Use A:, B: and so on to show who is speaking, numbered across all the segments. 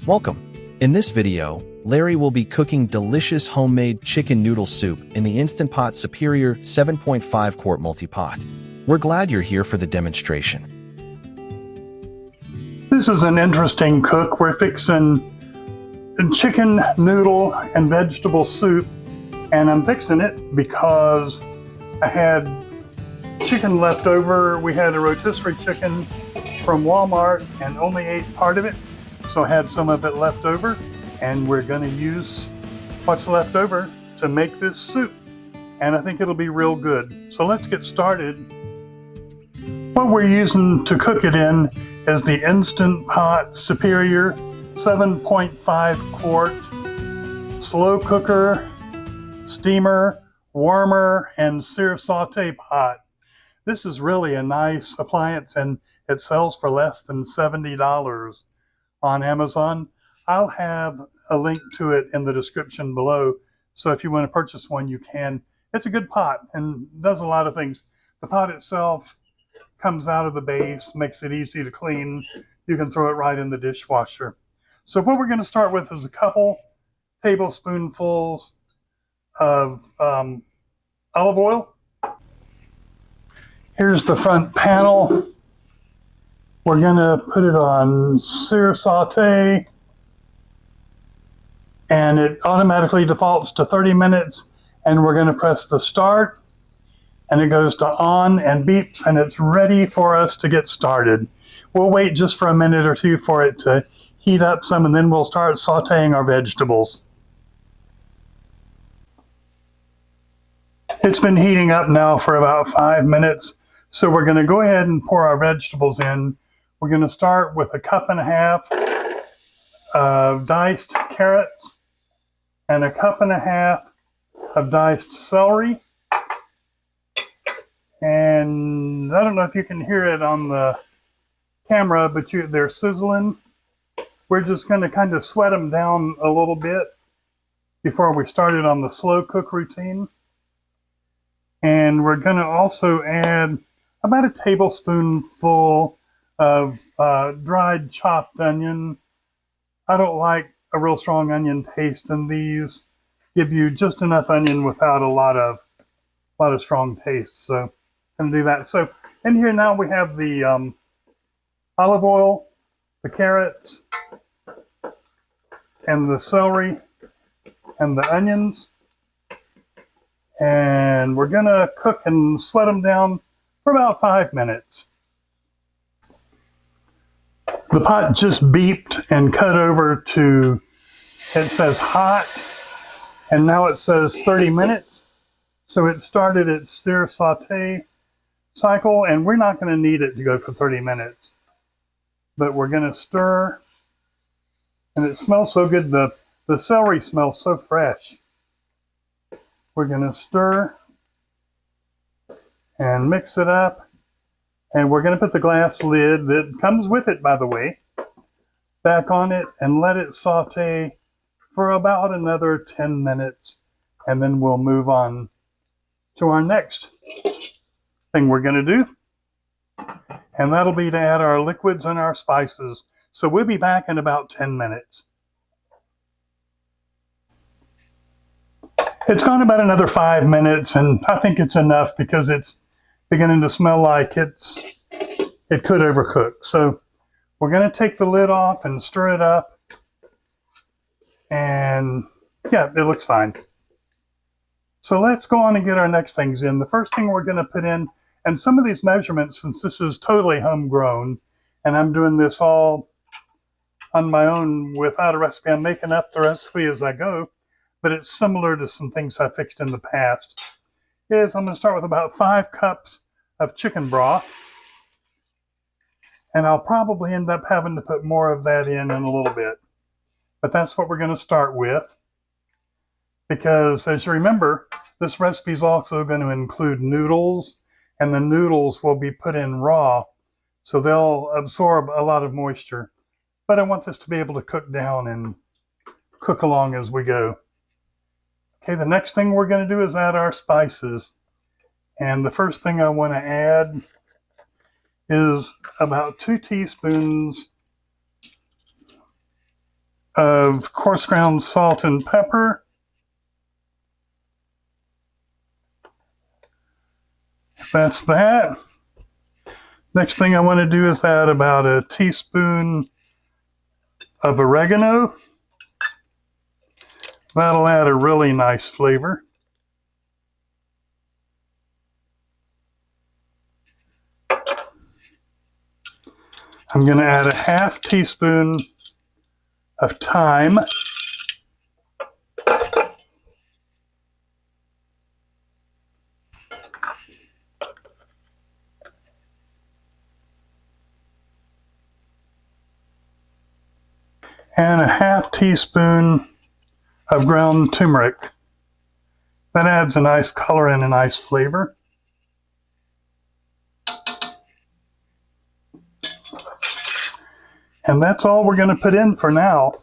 A: Welcome. In this video, Larry will be cooking delicious homemade chicken noodle soup in the Instant Pot Superior 7.5 quart multi-pot. We're glad you're here for the demonstration.
B: This is an interesting cook. We're fixing chicken noodle and vegetable soup, and I'm fixing it because I had chicken left over. We had a rotisserie chicken from Walmart and only ate part of it, so I had some of it left over, and we're going to use what's left over to make this soup, and I think it'll be real good. So let's get started. What we're using to cook it in is the Instant Pot Superior 7.5 quart slow cooker, steamer, warmer, and sear saute pot. This is really a nice appliance, and it sells for less than $70 on Amazon. I'll have a link to it in the description below, so if you want to purchase one, you can. It's a good pot and does a lot of things. The pot itself comes out of the base, makes it easy to clean. You can throw it right in the dishwasher. So what we're going to start with is a couple tablespoonfuls of olive oil. Here's the front panel. We're going to put it on sear saute, and it automatically defaults to 30 minutes, and we're going to press the start, and it goes to on and beeps, and it's ready for us to get started. We'll wait just for a minute or two for it to heat up some, and then we'll start sauteing our vegetables. It's been heating up now for about 5 minutes, so we're going to go ahead and pour our vegetables in. We're going to start with 1.5 cups of diced carrots and 1.5 cups of diced celery. And I don't know if you can hear it on the camera, but they're sizzling. We're just going to kind of sweat them down a little bit before we started on the slow cook routine. And we're going to also add about a tablespoonful of dried chopped onion. I don't like a real strong onion taste, and these give you just enough onion without a lot of strong taste. So I'm going to do that. So in here now we have the olive oil, the carrots, and the celery, and the onions. And we're going to cook and sweat them down for about 5 minutes. The pot just beeped and cut over to, it says hot, and now it says 30 minutes. So it started its sear saute cycle, and we're not going to need it to go for 30 minutes. But we're going to stir, and it smells so good. The celery smells so fresh. We're going to stir and mix it up. And we're going to put the glass lid that comes with it, by the way, back on it and let it saute for about another 10 minutes. And then we'll move on to our next thing we're going to do. And that'll be to add our liquids and our spices. So we'll be back in about 10 minutes. It's gone about another 5 minutes, and I think it's enough because it's beginning to smell like it could overcook. So we're going to take the lid off and stir it up. And yeah, it looks fine. So let's go on and get our next things in. The first thing we're going to put in, and some of these measurements, since this is totally homegrown, and I'm doing this all on my own without a recipe, I'm making up the recipe as I go, but it's similar to some things I fixed in the past, is I'm going to start with about 5 cups of chicken broth. And I'll probably end up having to put more of that in a little bit. But that's what we're going to start with. Because as you remember, this recipe is also going to include noodles, and the noodles will be put in raw, so they'll absorb a lot of moisture. But I want this to be able to cook down and cook along as we go. Okay, the next thing we're going to do is add our spices. And the first thing I want to add is about 2 teaspoons of coarse ground salt and pepper. That's that. Next thing I want to do is add about a teaspoon of oregano. That'll add a really nice flavor. I'm going to add a half teaspoon of thyme. And a half teaspoon of ground turmeric. That adds a nice color and a nice flavor. And that's all we're going to put in for now.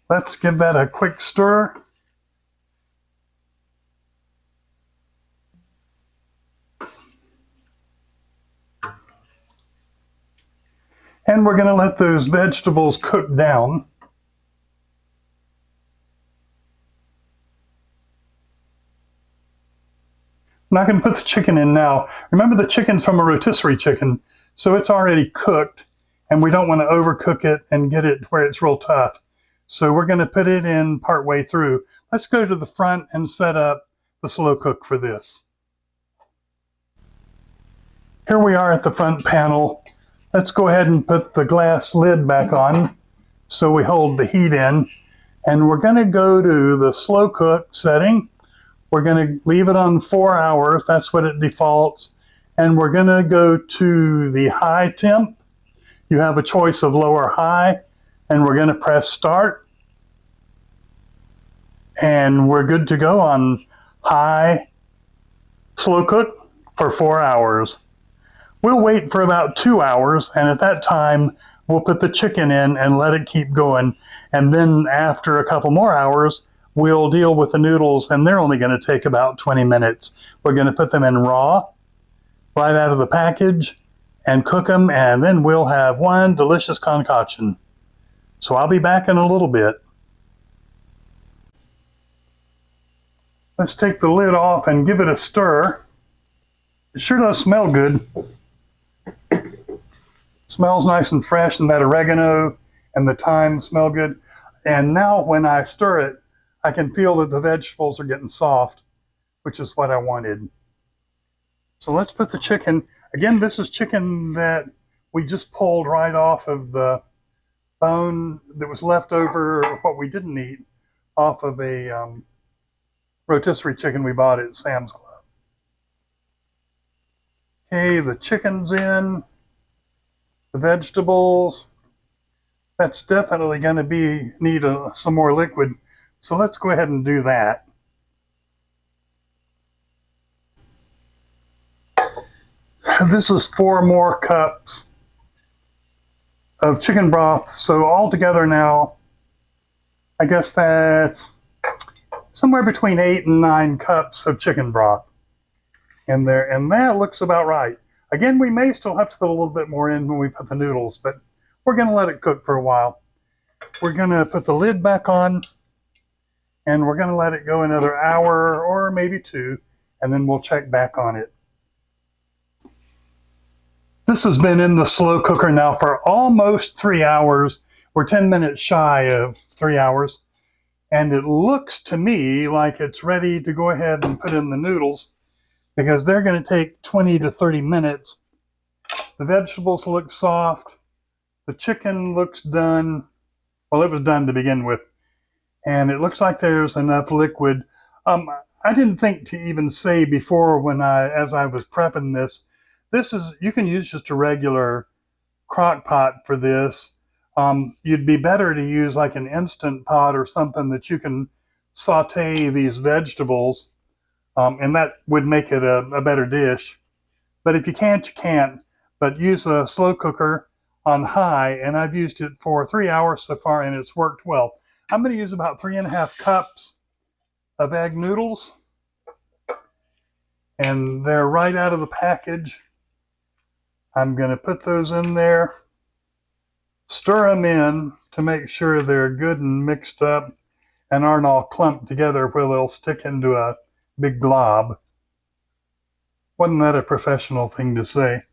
B: Let's give that a quick stir. And we're going to let those vegetables cook down. I'm not going to put the chicken in now. Remember, the chicken's from a rotisserie chicken, so it's already cooked, and we don't want to overcook it and get it where it's real tough. So we're going to put it in partway through. Let's go to the front and set up the slow cook for this. Here we are at the front panel. Let's go ahead and put the glass lid back on so we hold the heat in. And we're going to go to the slow cook setting. We're going to leave it on 4 hours. That's what it defaults. And we're going to go to the high temp. You have a choice of low or high. And we're going to press start. And we're good to go on high slow cook for 4 hours. We'll wait for about 2 hours, and at that time, we'll put the chicken in and let it keep going. And then after a couple more hours, we'll deal with the noodles, and they're only going to take about 20 minutes. We're going to put them in raw, right out of the package, and cook them, and then we'll have one delicious concoction. So I'll be back in a little bit. Let's take the lid off and give it a stir. It sure does smell good. Smells nice and fresh, and that oregano and the thyme smell good. And now when I stir it, I can feel that the vegetables are getting soft, which is what I wanted. So let's put the chicken. Again, this is chicken that we just pulled right off of the bone that was left over, what we didn't eat, off of a rotisserie chicken we bought at Sam's Club. Okay, the chicken's in. The vegetables, that's definitely going to need some more liquid. So let's go ahead and do that. This is 4 more cups of chicken broth. So altogether now, I guess that's somewhere between 8 and 9 cups of chicken broth in there. And that looks about right. Again, we may still have to put a little bit more in when we put the noodles, but we're going to let it cook for a while. We're going to put the lid back on, and we're going to let it go another hour or maybe 2, and then we'll check back on it. This has been in the slow cooker now for almost 3 hours. We're 10 minutes shy of 3 hours, and it looks to me like it's ready to go ahead and put in the noodles, because they're going to take 20 to 30 minutes. The vegetables look soft. The chicken looks done. Well, it was done to begin with. And it looks like there's enough liquid. I didn't think to even say before as I was prepping this is, you can use just a regular crock pot for this. You'd be better to use like an Instant Pot or something that you can saute these vegetables. And that would make it a better dish. But if you can't, you can't. But use a slow cooker on high, and I've used it for 3 hours so far, and it's worked well. I'm going to use about 3.5 cups of egg noodles, and they're right out of the package. I'm going to put those in there. Stir them in to make sure they're good and mixed up and aren't all clumped together where they'll stick into a big glob. Wasn't that a professional thing to say?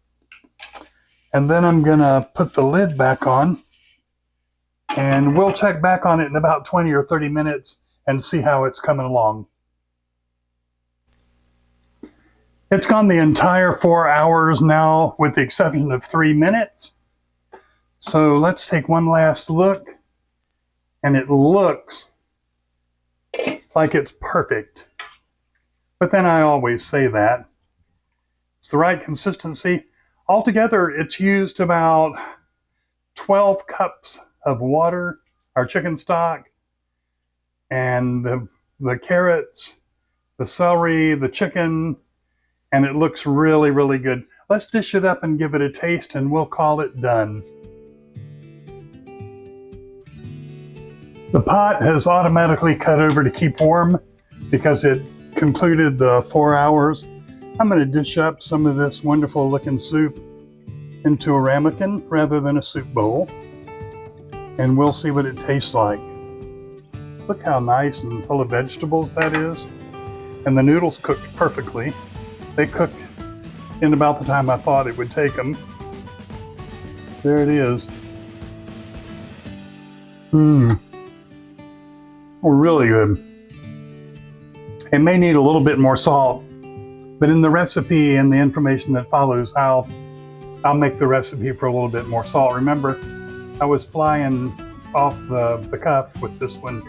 B: And then I'm gonna put the lid back on, and we'll check back on it in about 20 or 30 minutes and see how it's coming along. It's gone the entire 4 hours now, with the exception of 3 minutes. So let's take one last look, and it looks like it's perfect. But then I always say that. It's the right consistency. Altogether, it's used about 12 cups of water, or chicken stock, and the carrots, the celery, the chicken, and it looks really, really good. Let's dish it up and give it a taste, and we'll call it done. The pot has automatically cut over to keep warm because it concluded the 4 hours. I'm going to dish up some of this wonderful looking soup into a ramekin rather than a soup bowl, and we'll see what it tastes like. Look how nice and full of vegetables that is. And the noodles cooked perfectly. They cooked in about the time I thought it would take them. There it is. Really good. It may need a little bit more salt, but in the recipe and the information that follows, I'll make the recipe for a little bit more salt. Remember, I was flying off the cuff with this one.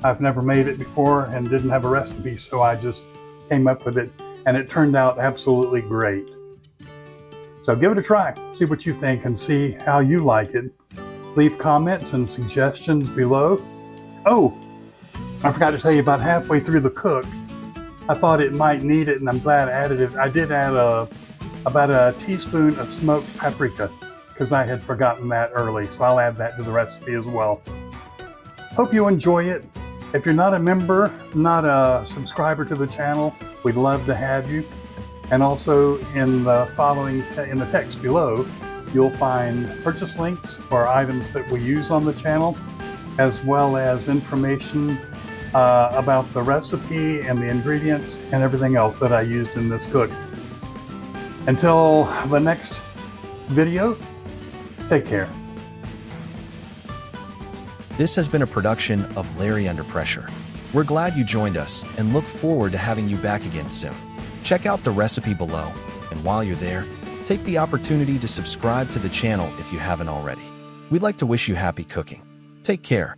B: I've never made it before and didn't have a recipe, so I just came up with it, and it turned out absolutely great. So give it a try, see what you think, and see how you like it. Leave comments and suggestions below. Oh, I forgot to tell you, about halfway through the cook, I thought it might need it, and I'm glad I added it. I did add about a teaspoon of smoked paprika because I had forgotten that early, so I'll add that to the recipe as well. Hope you enjoy it. If you're not a member, not a subscriber to the channel, we'd love to have you. And also in the text below, you'll find purchase links for items that we use on the channel, as well as information about the recipe and the ingredients and everything else that I used in this cook. Until the next video, take care.
A: This has been a production of Larry Under Pressure. We're glad you joined us and look forward to having you back again soon. Check out the recipe below, and while you're there, take the opportunity to subscribe to the channel if you haven't already. We'd like to wish you happy cooking. Take care.